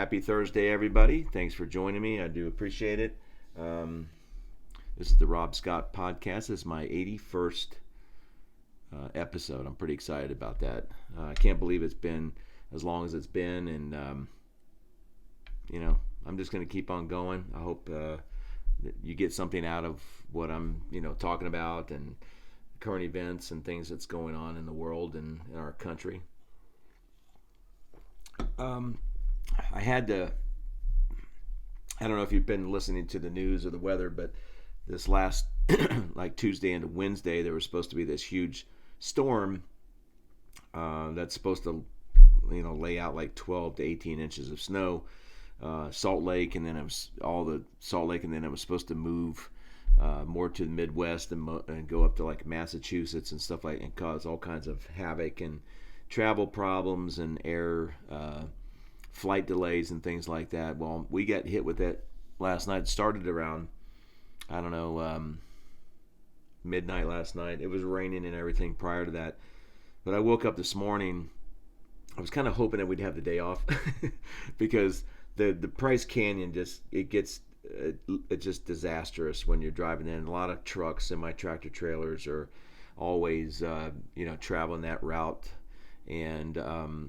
Happy Thursday, everybody. Thanks for joining me. I do appreciate it. This is the Rob Scott Podcast. This is my 81st episode. I'm pretty excited about that. I can't believe it's been as long as it's been, and I'm just going to keep on going. I hope that you get something out of what I'm, talking about, and current events and things that's going on in the world and in our country. I don't know if you've been listening to the news or the weather, but this last, like Tuesday into Wednesday, there was supposed to be this huge storm that's supposed to, lay out like 12 to 18 inches of snow, Salt Lake, and then it was all the Salt Lake, and then it was supposed to move more to the Midwest and go up to like Massachusetts and stuff and cause all kinds of havoc and travel problems and air flight delays and things like that. Well, we got hit with it last night. It started around, midnight last night. It was raining and everything prior to that. But I woke up this morning. I was kind of hoping that we'd have the day off because the Price Canyon it's just disastrous when you're driving in. A lot of trucks, semi-tractor trailers are always, traveling that route. And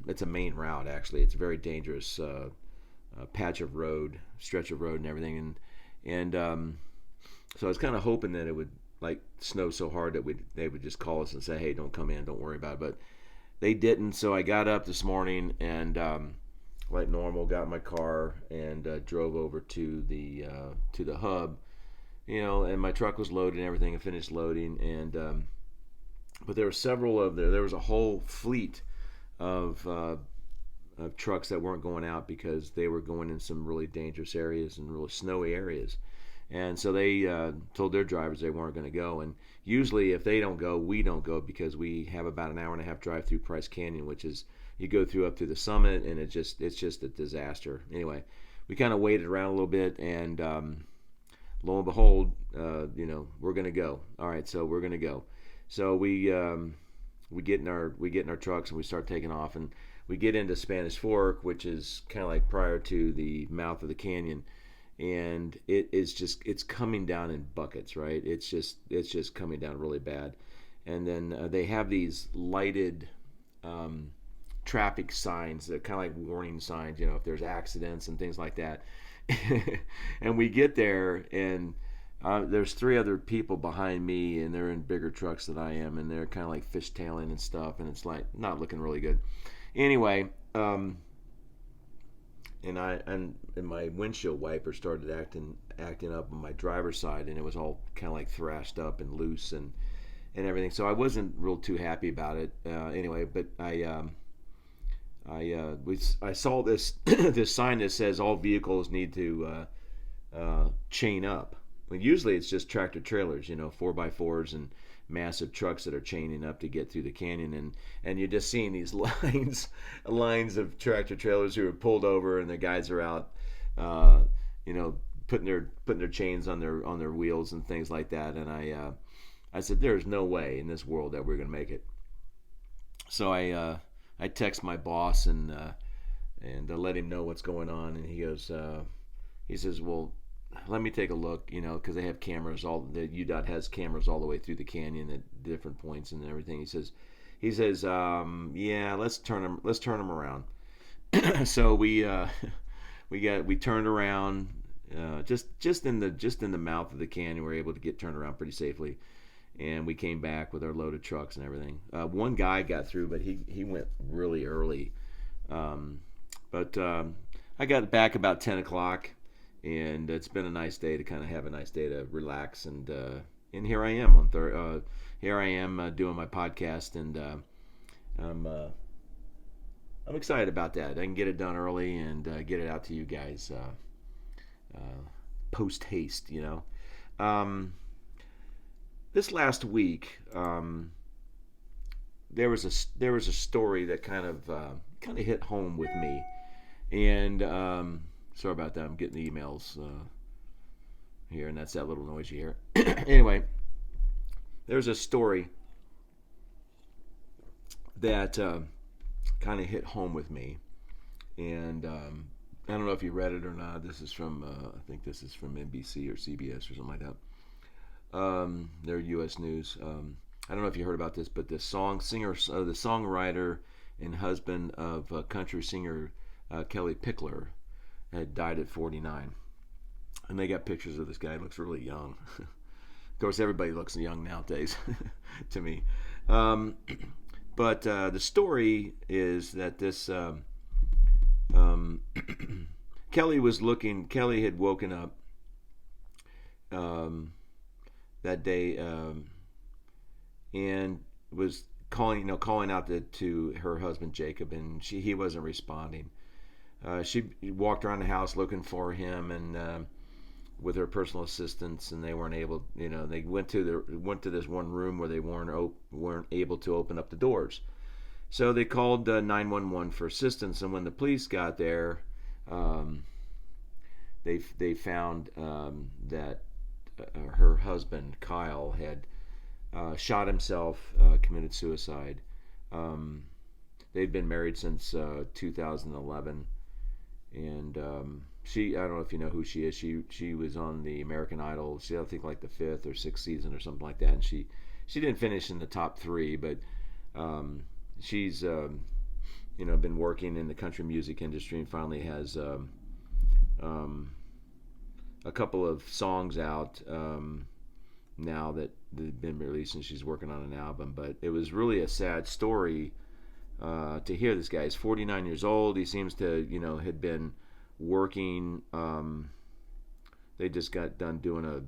it's a main route, actually. It's a very dangerous stretch of road and everything. And so I was kind of hoping that it would snow so hard that they would just call us and say, hey, don't come in, don't worry about it. But they didn't. So I got up this morning and like normal, got in my car and drove over to the hub, and my truck was loaded and everything. I finished loading, and but there were there was a whole fleet of trucks that weren't going out because they were going in some really dangerous areas and really snowy areas. And so they told their drivers they weren't going to go. And usually if they don't go, we don't go, because we have about an hour and a half drive through Price Canyon, which is you go through up to the summit, and it's just a disaster. Anyway, we kind of waited around a little bit, and lo and behold, we're going to go. All right, so we're going to go. So we get in our trucks and we start taking off, and we get into Spanish Fork, which is kind of like prior to the mouth of the canyon, and it's coming down in buckets, right? It's just coming down really bad. And then they have these lighted traffic signs that kind of like warning signs, if there's accidents and things like that. And we get there, and there's three other people behind me, and they're in bigger trucks than I am, and they're kind of like fishtailing and stuff, and it's like not looking really good. Anyway, and my windshield wiper started acting up on my driver's side, and it was all kind of like thrashed up and loose and everything. So I wasn't real too happy about it. Anyway, but I saw this this sign that says all vehicles need to chain up. Well, usually it's just tractor trailers, 4x4s and massive trucks that are chaining up to get through the canyon, and you're just seeing these lines of tractor trailers who are pulled over, and the guys are out, putting their chains on their wheels and things like that. And I said, there's no way in this world that we're gonna make it. So I text my boss and let him know what's going on, and he says, well, let me take a look, because they have cameras. The UDOT has cameras all the way through the canyon at different points and everything. He says, yeah, let's turn them around. So we turned around, just in the mouth of the canyon. We were able to get turned around pretty safely, and we came back with our loaded trucks and everything. One guy got through, but he went really early. But I got back about 10 o'clock. And it's been a nice day to kind of have a nice day to relax, and here I am doing my podcast, and I'm excited about that. I can get it done early and get it out to you guys post haste. This last week, there was a story that kind of hit home with me, and sorry about that. I'm getting the emails here, and that's that little noise you hear. Anyway, there's a story that kind of hit home with me, and I don't know if you read it or not. This is from I think this is from NBC or CBS or something like that. They're U.S. News. I don't know if you heard about this, but the the songwriter and husband of country singer Kellie Pickler had died at 49, and they got pictures of this guy. He looks really young. Of course, everybody looks young nowadays, to me. Um, but the story is that this um, Kellie had woken up um, that day and was calling out to her husband Jacob, and he wasn't responding. She walked around the house looking for him, and with her personal assistants, and they weren't able. They went to this one room where they weren't able to open up the doors. So they called 911 for assistance, and when the police got there, um, they found that her husband Kyle had shot himself, committed suicide. Um, they'd been married since 2011, and I don't know if you know who she is. She was on the American Idol. I think like the fifth or sixth season or something like that, and she didn't finish in the top three, but um, she's been working in the country music industry and finally has um, a couple of songs out now that they've been released, and she's working on an album. But it was really a sad story to hear. This guy is 49 years old. He seems to had been working. They just got done doing a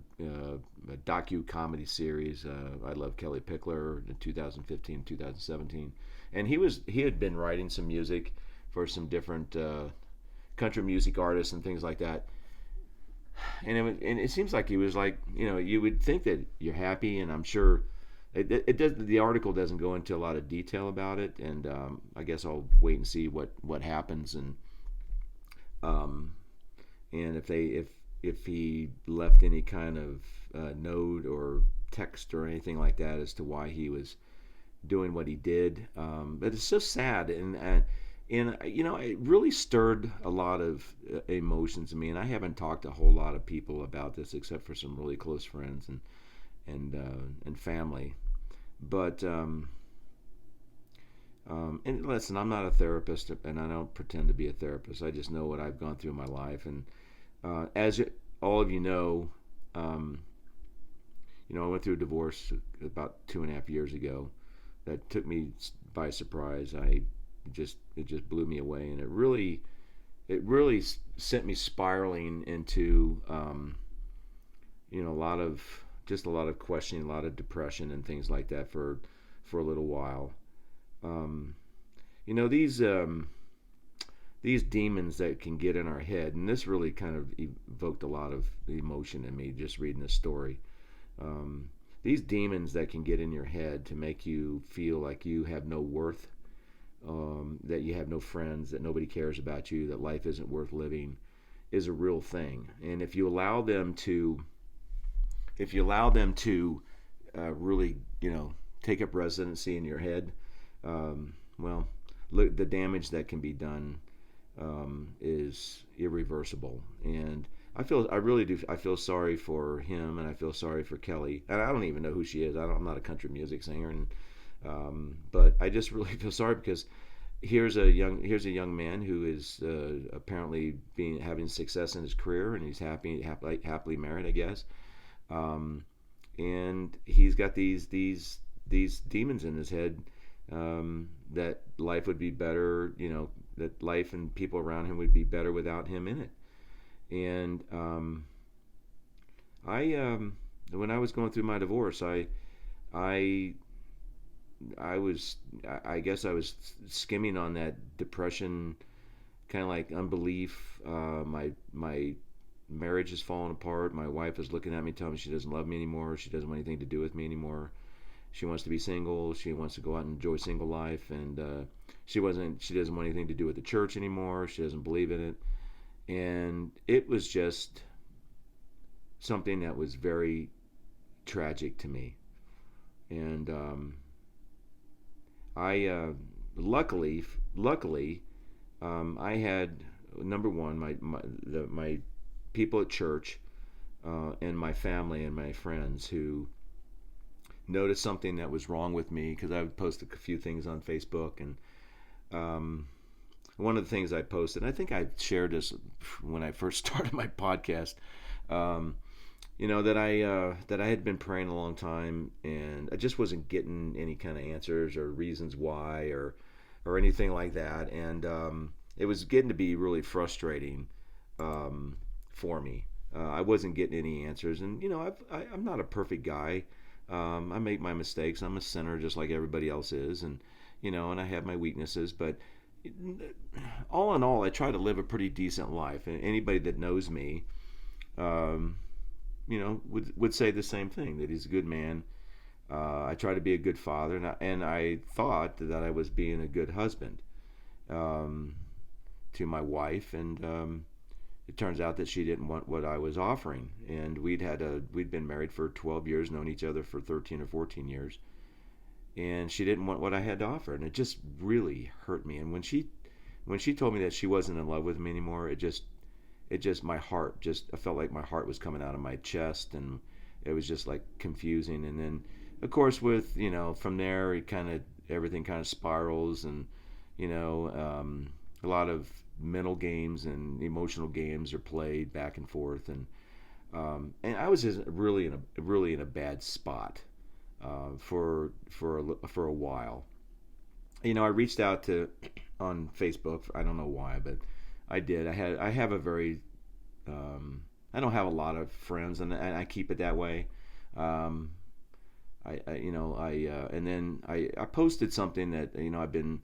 docu comedy series. I Love Kellie Pickler in 2015, 2017, and he had been writing some music for some different country music artists and things like that. And it seems like he was like, you would think that you're happy, and I'm sure it does. The article doesn't go into a lot of detail about it, and I guess I'll wait and see what happens, um, and if he left any kind of note or text or anything like that as to why he was doing what he did. But it's so sad, and it really stirred a lot of emotions in me. And I haven't talked to a whole lot of people about this except for some really close friends and family. But and listen, I'm not a therapist, and I don't pretend to be a therapist. I just know what I've gone through in my life, and all of you know, I went through a divorce about 2.5 years ago. That took me by surprise. It just blew me away, and it really sent me spiraling into a lot of questioning, a lot of depression and things like that for a little while. Um, you know these demons that can get in our head, and this really kind of evoked a lot of emotion in me just reading this story. Um, these demons that can get in your head to make you feel like you have no worth, that you have no friends, that nobody cares about you, that life isn't worth living, is a real thing. And if you allow them to, really, take up residency in your head, well, look, the damage that can be done is irreversible. And I really do. I feel sorry for him, and I feel sorry for Kellie. And I don't even know who she is. I'm not a country music singer, and but I just really feel sorry because here's a young man who is apparently having success in his career, and he's happily married, I guess. Um, and he's got these demons in his head, that life would be better, that life and people around him would be better without him in it. And when I was going through my divorce, I I guess I was skimming on that depression, kind of like unbelief. My marriage has fallen apart. My wife is looking at me, telling me she doesn't love me anymore. She doesn't want anything to do with me anymore. She wants to be single. She wants to go out and enjoy single life, and she doesn't want anything to do with the church anymore. She doesn't believe in it, and it was just something that was very tragic to me. And I luckily I had number one, my people at church, and my family and my friends who noticed something that was wrong with me because I would post a few things on Facebook. And um, one of the things I posted, and I think I shared this when I first started my podcast, um, that I had been praying a long time, and I just wasn't getting any kind of answers or reasons why, or anything like that. And it was getting to be really frustrating for me. I wasn't getting any answers, and I'm not a perfect guy. I make my mistakes. I'm a sinner just like everybody else is, and I have my weaknesses. But all in all, I try to live a pretty decent life. And anybody that knows me, um, would say the same thing, that he's a good man. I try to be a good father, and I thought that I was being a good husband um, to my wife, and it turns out that she didn't want what I was offering. And we'd been married for 12 years, known each other for 13 or 14 years, and she didn't want what I had to offer, and it just really hurt me. And when she told me that she wasn't in love with me anymore, it just my heart just I felt like my heart was coming out of my chest, and it was just like confusing. And then of course, with from there, it kind of everything kind of spirals, and a lot of mental games and emotional games are played back and forth. And I was just really in a bad spot for a while. I reached out to on Facebook. I don't know why, but I did. I have a very I don't have a lot of friends, and I keep it that way. Um, and then I posted something that I've been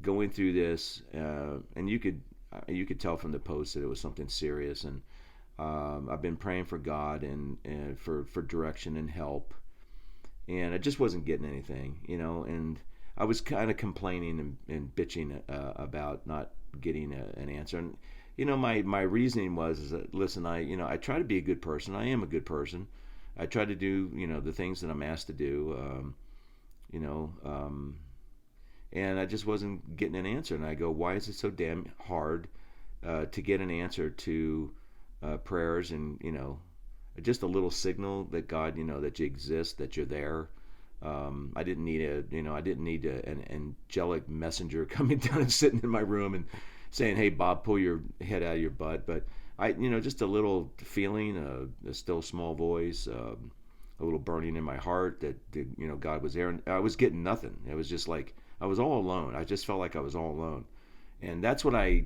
going through this, and you could tell from the post that it was something serious. And I've been praying for God and for direction and help, and I just wasn't getting anything, and I was kind of complaining and bitching about not getting an answer. And my reasoning was is that, listen, I try to be a good person. I am a good person. I try to do the things that I'm asked to do. You know, and I just wasn't getting an answer. And I go, why is it so damn hard to get an answer to prayers, and just a little signal that God, that you exist, that you're there. I didn't need an angelic messenger coming down and sitting in my room and saying, "Hey, Bob, pull your head out of your butt." But just a little feeling, a still small voice, a little burning in my heart that God was there. And I was getting nothing. It was just like I was all alone. I just felt like I was all alone, and that's what I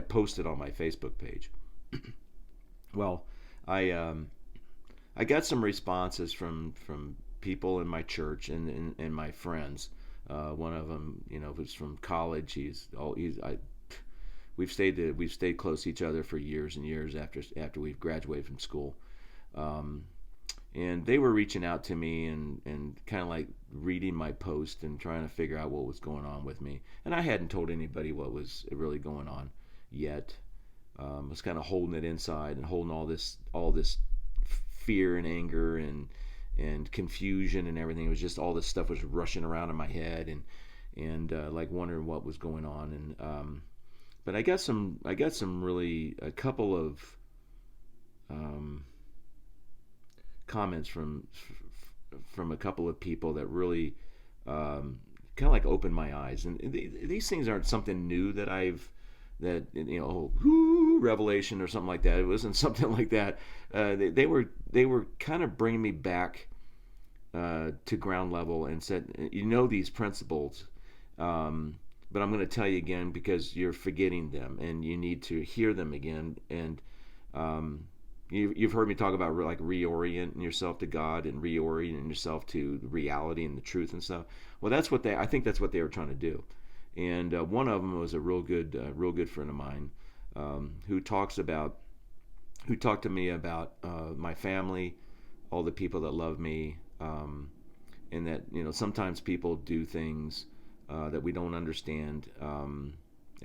posted on my Facebook page. Well, I got some responses from people in my church and my friends. One of them, was from college. We've stayed close to each other for years and years after we've graduated from school. Um, and they were reaching out to me and kind of like reading my post and trying to figure out what was going on with me. And I hadn't told anybody what was really going on yet. I was kind of holding it inside and holding all this fear and anger and confusion and everything. It was just all this stuff was rushing around in my head, and like wondering what was going on. And but I got some really a couple of comments from a couple of people that really kind of like opened my eyes. And these things aren't something new that revelation or something like that. It wasn't something like that. They were kind of bringing me back to ground level and said, these principles, but I'm going to tell you again because you're forgetting them and you need to hear them again. And you've heard me talk about like reorienting yourself to God and reorienting yourself to reality and the truth and stuff. Well, I think that's what they were trying to do. And one of them was a real good friend of mine, who talked to me about my family, all the people that love me, and that sometimes people do things that we don't understand, and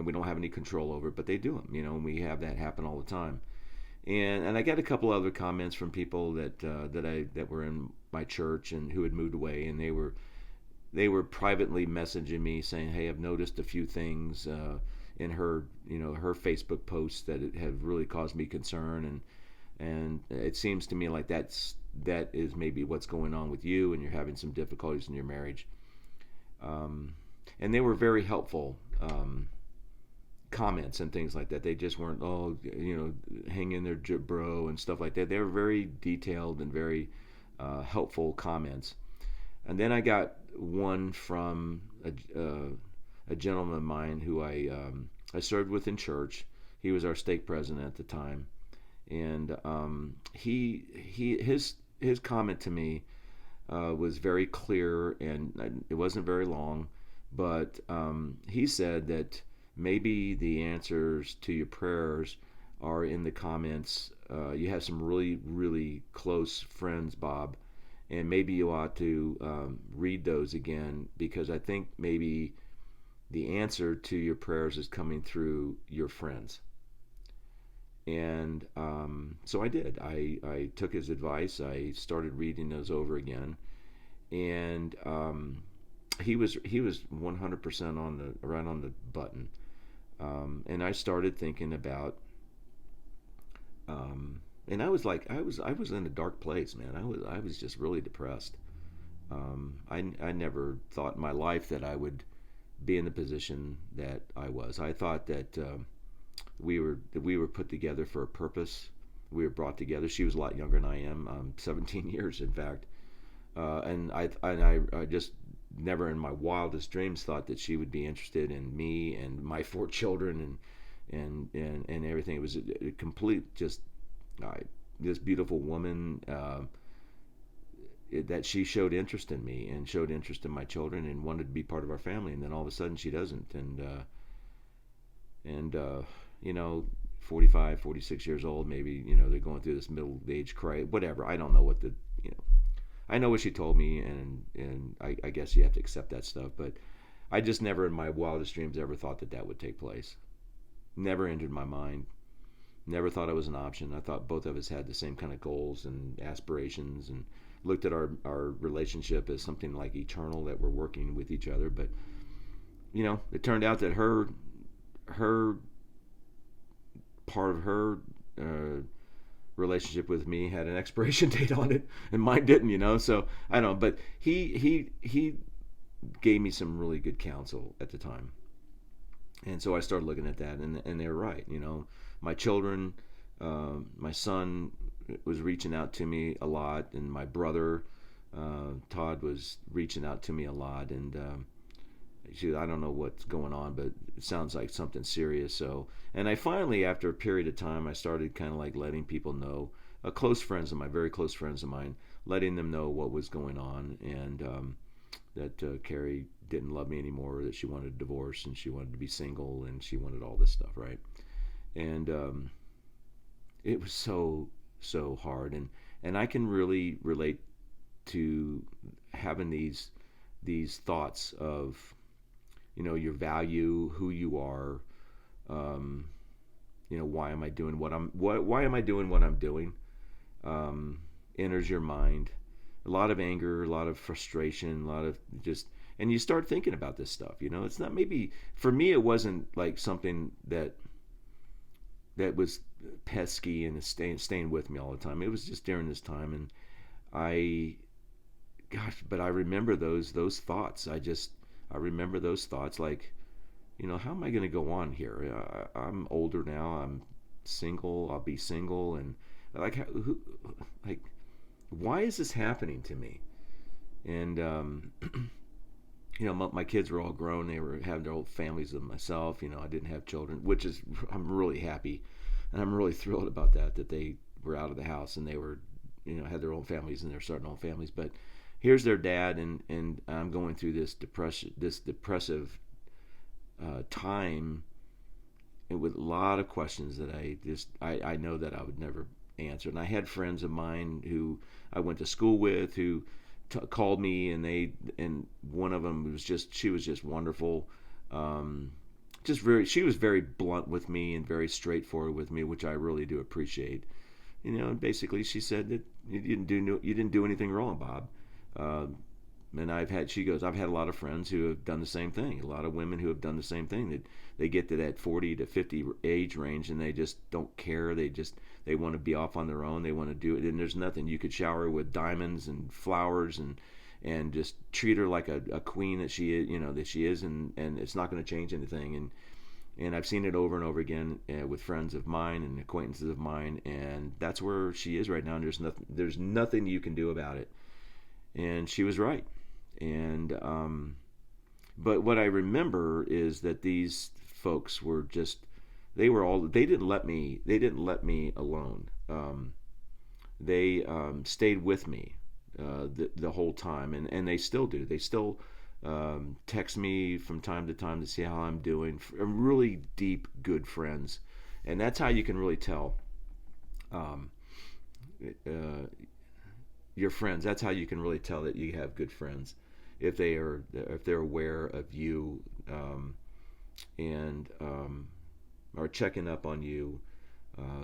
we don't have any control over, but they do them, and we have that happen all the time. And I got a couple other comments from people that were in my church and who had moved away, and they were privately messaging me saying, "Hey, I've noticed a few things in her, her Facebook posts that have really caused me concern, and it seems to me like that is maybe what's going on with you, and you're having some difficulties in your marriage. Um, and they were very helpful. Comments and things like that. They just weren't, oh, hang in there, bro, and stuff like that. They were very detailed and very helpful comments. And then I got one from a gentleman of mine who I served with in church. He was our stake president at the time, and his comment to me was very clear, and it wasn't very long, but he said that maybe the answers to your prayers are in the comments. You have some really, really close friends, Bob, and maybe you ought to read those again, because I think maybe the answer to your prayers is coming through your friends. And so I did. I took his advice. I started reading those over again, and he was 100% on the right on the button. And I started thinking about, and I was like, I was in a dark place, man. I was just really depressed. I never thought in my life that I would be in the position that I was. I thought that we were put together for a purpose. We were brought together. She was a lot younger than I am. 17 years, in fact. And I just never in my wildest dreams thought that she would be interested in me and my 4 children and everything. It was a complete just this beautiful woman that she showed interest in me and showed interest in my children and wanted to be part of our family, and then all of a sudden she doesn't. And 45, 46 years old, maybe, they're going through this middle age crisis, whatever. I don't know what I know what she told me, and I guess you have to accept that stuff, but I just never in my wildest dreams ever thought that would take place. Never entered my mind. Never thought it was an option. I thought both of us had the same kind of goals and aspirations, and looked at our relationship as something like eternal, that we're working with each other. But it turned out that her part of her relationship with me had an expiration date on it, and mine didn't. So I don't know, but he gave me some really good counsel at the time, and so I started looking at that, and they were right. My children, my son was reaching out to me a lot, and my brother Todd was reaching out to me a lot, and I don't know what's going on, but it sounds like something serious. So, and I finally, after a period of time, I started kind of like letting people know, very close friends of mine, letting them know what was going on, and that Carrie didn't love me anymore, that she wanted a divorce, and she wanted to be single, and she wanted all this stuff, right? And it was so hard, and I can really relate to having these thoughts of, your value, who you are, why am I doing why am I doing what I'm doing, enters your mind. A lot of anger, a lot of frustration, a lot of and you start thinking about this stuff. It's not, maybe for me it wasn't like something that was pesky and staying with me all the time. It was just during this time, and but I remember those thoughts. I remember those thoughts, like, how am I going to go on here? I'm older now. I'm single. I'll be single, and why is this happening to me? And my kids were all grown. They were having their own families with myself. I didn't have children, which is, I'm really happy, and I'm really thrilled about that they were out of the house and they were, had their own families, and they're starting own families. But here's their dad, and I'm going through this depressive time, and with a lot of questions that I know that I would never answer. And I had friends of mine who I went to school with who called me, and one of them she was just wonderful. She was very blunt with me and very straightforward with me, which I really do appreciate. And basically she said that you didn't do anything wrong, Bob. And she goes, I've had a lot of friends who have done the same thing. A lot of women who have done the same thing. They get to that 40 to 50 age range and they just don't care. They want to be off on their own. They want to do it. And there's nothing. You could shower with diamonds and flowers and just treat her like a queen that she is, that she is, and it's not going to change anything. And I've seen it over and over again with friends of mine and acquaintances of mine, and that's where she is right now. And there's nothing you can do about it. And she was right. And but what I remember is that these folks were they didn't let me alone. They stayed with me the whole time, and they still do. They still text me from time to time to see how I'm doing. Really deep, good friends, and that's how you can really tell your friends. That's how you can really tell that you have good friends, if they're aware of you, and are checking up on you,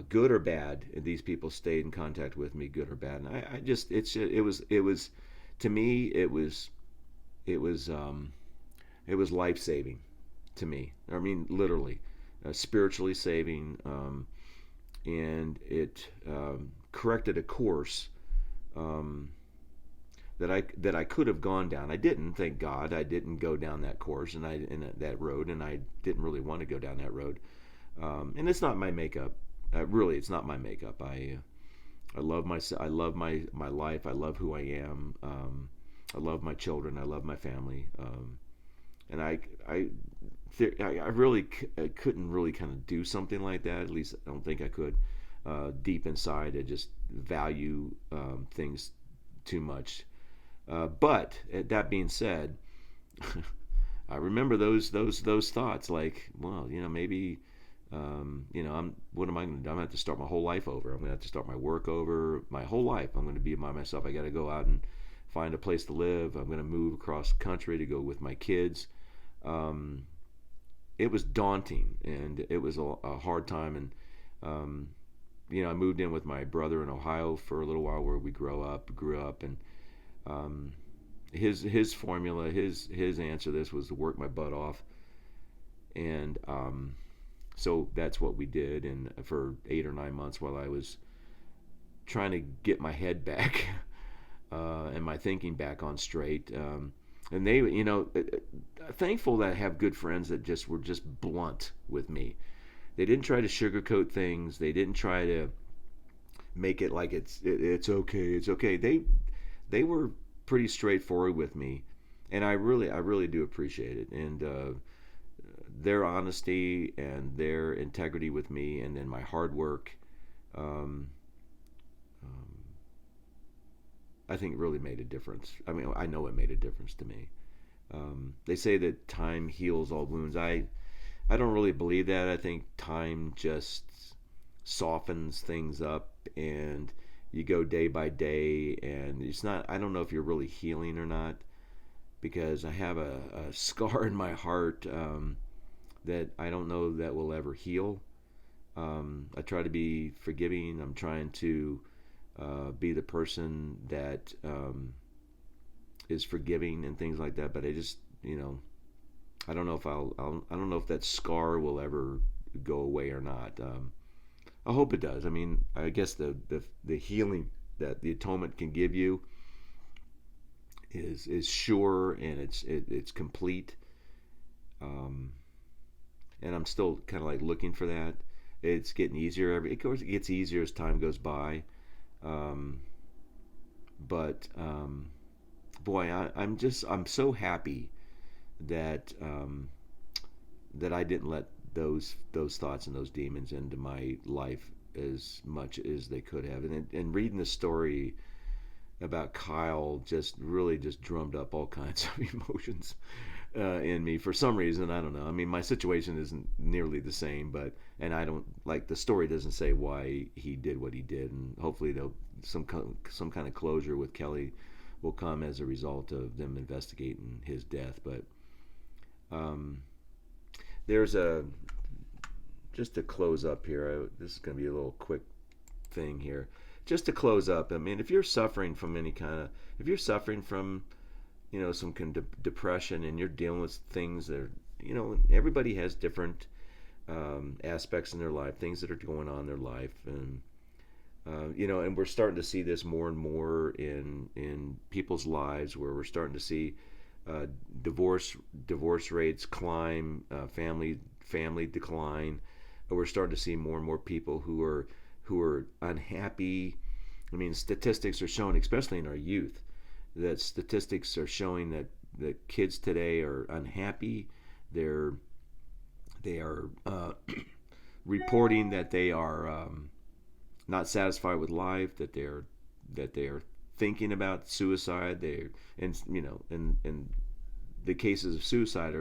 good or bad. These people stayed in contact with me, good or bad. And it was to me it was life saving to me. I mean, literally, spiritually saving, and it corrected a course that I could have gone down. I didn't, thank God. I didn't go down that course and that road, and I didn't really want to go down that road. And it's not my makeup. Really, it's not my makeup. I love I love my life. I love who I am. I love my children. I love my family. And I really couldn't really kind of do something like that. At least I don't think I could. Deep inside, I just value things too much. But that being said, I remember those thoughts. Like, well, maybe, what am I going to do? I'm going to have to start my whole life over. I'm going to have to start my work over. My whole life, I'm going to be by myself. I got to go out and find a place to live. I'm going to move across the country to go with my kids. It was daunting, and it was a hard time. And I moved in with my brother in Ohio for a little while, where we grew up, and his formula, his answer to this was to work my butt off, and so that's what we did. And for 8 or 9 months, while I was trying to get my head back and my thinking back on straight, and they, thankful that I have good friends that were just blunt with me. They didn't try to sugarcoat things. They didn't try to make it like it's okay. They were pretty straightforward with me, and I really do appreciate it. And their honesty and their integrity with me, and then my hard work, I think really made a difference. I mean, I know it made a difference to me. They say that time heals all wounds. I don't really believe that. I think time just softens things up, and you go day by day, and it's not, I don't know if you're really healing or not, because I have a scar in my heart that I don't know that will ever heal. I try to be forgiving. I'm trying to be the person that is forgiving and things like that, but I just, I don't know if I don't know if that scar will ever go away or not. I hope it does. I mean, I guess the healing that the atonement can give you is sure, and it's complete. And I'm still kind of like looking for that. It's getting easier. It gets easier as time goes by. But boy, I'm so happy that that I didn't let those thoughts and those demons into my life as much as they could have. And reading the story about Kyle just really just drummed up all kinds of emotions in me for some reason. I don't know. I mean, my situation isn't nearly the same, and I don't, like, the story doesn't say why he did what he did, and hopefully some kind of closure with Kellie will come as a result of them investigating his death. But there's just to close up here, this is going to be a little quick thing here. Just to close up, I mean, if you're suffering from some depression, and you're dealing with things that are, everybody has different aspects in their life, things that are going on in their life, and and we're starting to see this more and more in people's lives, where we're starting to see uh, divorce rates climb, family decline. We're starting to see more and more people who are unhappy. I mean, statistics are showing, especially in our youth, that statistics are showing that the kids today are unhappy. They're they are reporting that they are not satisfied with life. That they are thinking about suicide. And the cases of suicide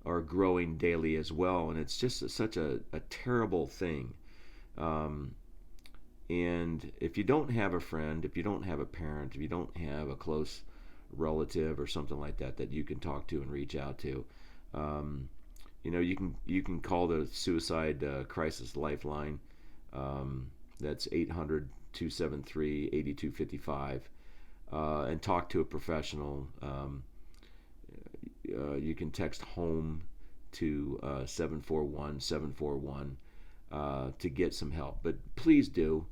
are growing daily as well, and it's just such a terrible thing. Um, and if you don't have a friend, if you don't have a parent, if you don't have a close relative or something like that that you can talk to and reach out to, um, you can call the suicide crisis lifeline. That's 800-273-8255, and talk to a professional. You can text home to 741-741 to get some help. But please do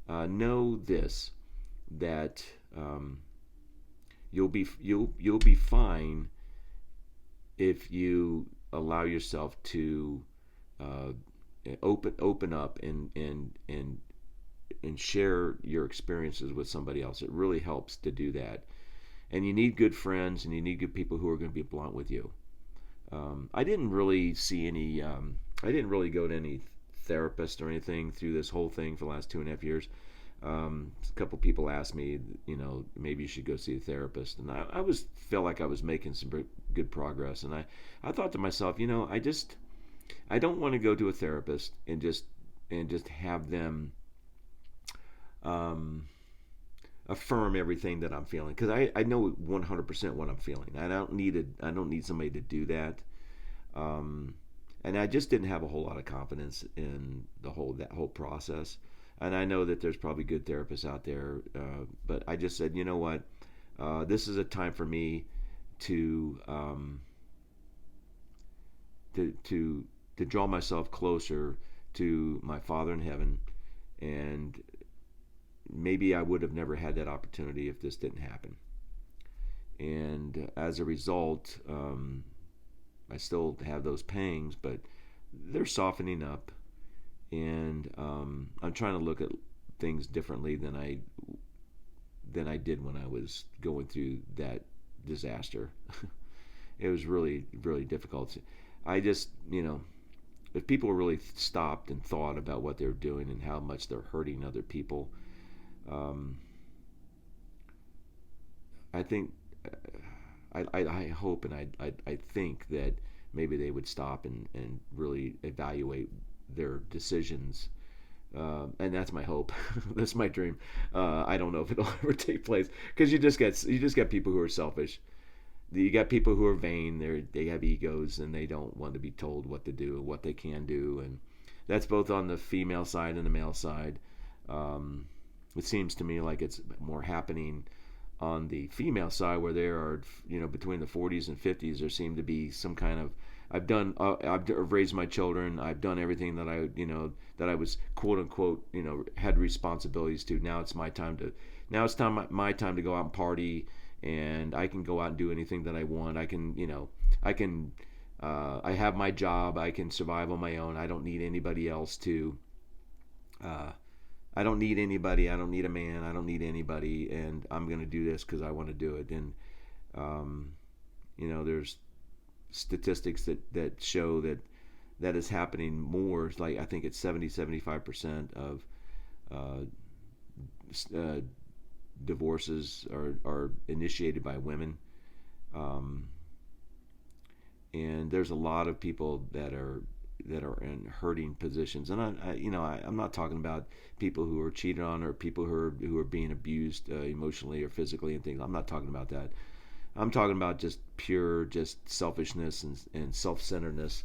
know this, that you'll be fine if you allow yourself to uh, open up and share your experiences with somebody else. It really helps to do that. And you need good friends, and you need good people who are going to be blunt with you. I didn't really see any. I didn't really go to any therapist or anything through this whole thing for the last 2.5 years. A couple people asked me, maybe you should go see a therapist, and I was felt like I was making some good progress, and I thought to myself, I don't want to go to a therapist and just have them um, affirm everything that I'm feeling, because I know 100% what I'm feeling. I don't need somebody to do that. Um, and I just didn't have a whole lot of confidence in that whole process. And I know that there's probably good therapists out there, but I just said, you know what, this is a time for me to to draw myself closer to my Father in heaven, and maybe I would have never had that opportunity if this didn't happen. And as a result, I still have those pangs, but they're softening up, and I'm trying to look at things differently than I did when I was going through that disaster. It was really, really difficult. I just, if people really stopped and thought about what they're doing and how much they're hurting other people, um, I think, I hope, and I think that maybe they would stop and really evaluate their decisions. And that's my hope. That's my dream. I don't know if it'll ever take place, because you just get people who are selfish. You got people who are vain. They have egos, and they don't want to be told what to do, what they can do, and that's both on the female side and the male side. Um, it seems to me like it's more happening on the female side, where there are, between the 40s and 50s, there seem to be some kind of, I've raised my children, I've done everything that I was, quote unquote, had responsibilities to. Now it's my time to go out and party, and I can go out and do anything that I want. I have my job, I can survive on my own. I don't need anybody else to, uh, I don't need anybody. I don't need a man. I don't need anybody. And I'm going to do this because I want to do it. And, um, there's statistics that show that is happening more. It's like, I think it's 75% of uh, uh, divorces are initiated by women. Um, and there's a lot of people that are in hurting positions, and I'm not talking about people who are cheated on, or people who are being abused emotionally or physically and things. I'm not talking about that. I'm talking about just pure, just selfishness and self-centeredness,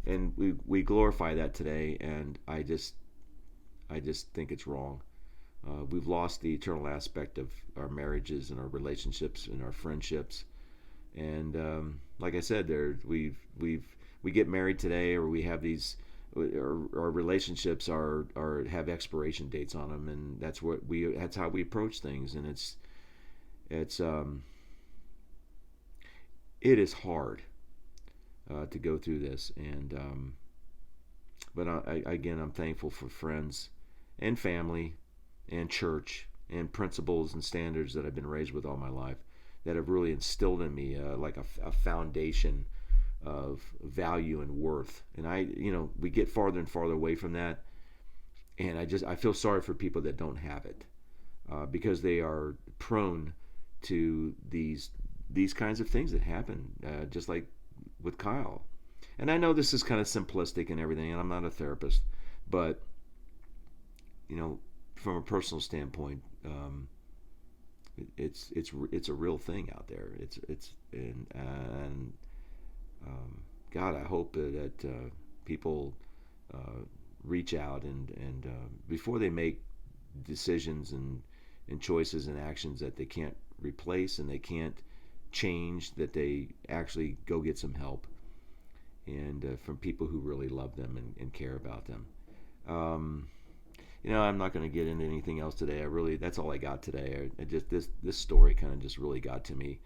and we glorify that today, and I just think it's wrong. We've lost the eternal aspect of our marriages and our relationships and our friendships. And like I said, we get married today, or we have these. Our relationships are have expiration dates on them, and that's how we approach things, and it's it is hard to go through this, and but again, I'm thankful for friends and family and church and principles and standards that I've been raised with all my life that have really instilled in me like a foundation of value and worth. And we get farther and farther away from that, and I feel sorry for people that don't have it because they are prone to these kinds of things that happen, just like with Kyle. And I know this is kind of simplistic and everything, and I'm not a therapist, but from a personal standpoint, it's a real thing out there. And God, I hope that people reach out and before they make decisions and choices and actions that they can't replace and they can't change, that they actually go get some help, and from people who really love them and care about them. I'm not going to get into anything else today. That's all I got today. I just this story kind of just really got to me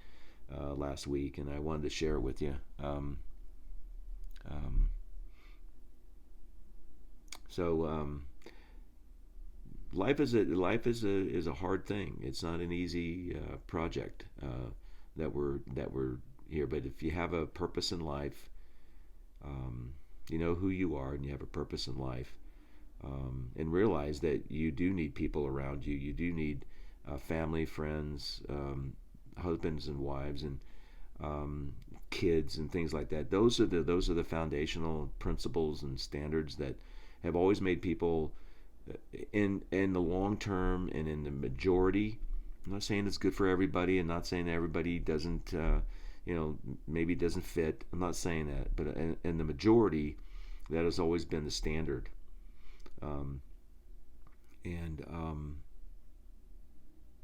last week, and I wanted to share it with you. So life is a hard thing. It's not an easy project that we're here. But if you have a purpose in life, you know who you are, and you have a purpose in life, and realize that you do need people around you. You do need family, friends, husbands and wives, and kids and things like that. Those are the foundational principles and standards that have always made people in the long term and in the majority. I'm not saying it's good for everybody, and not saying that everybody doesn't maybe doesn't fit. I'm not saying that, but in the majority, that has always been the standard.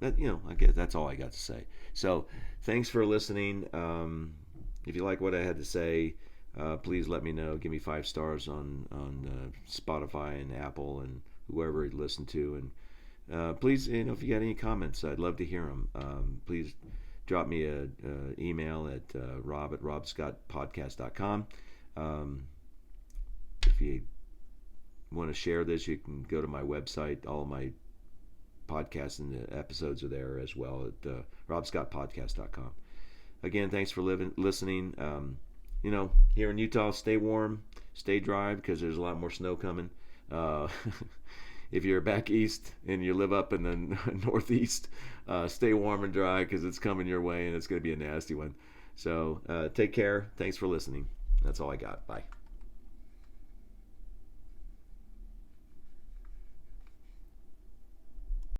That I guess that's all I got to say. So thanks for listening. If you like what I had to say, please let me know. Give me 5 stars on Spotify and Apple and whoever you listen to, and please, if you got any comments, I'd love to hear them. Please drop me a email at rob@robscottpodcast.com. If you want to share this, you can go to my website. All of my podcasts and the episodes are there as well at robscottpodcast.com. Again, thanks for listening. Here in Utah, stay warm, stay dry, because there's a lot more snow coming. If you're back east and you live up in the northeast, stay warm and dry, because it's coming your way and it's going to be a nasty one. So take care. Thanks for listening. That's all I got. Bye.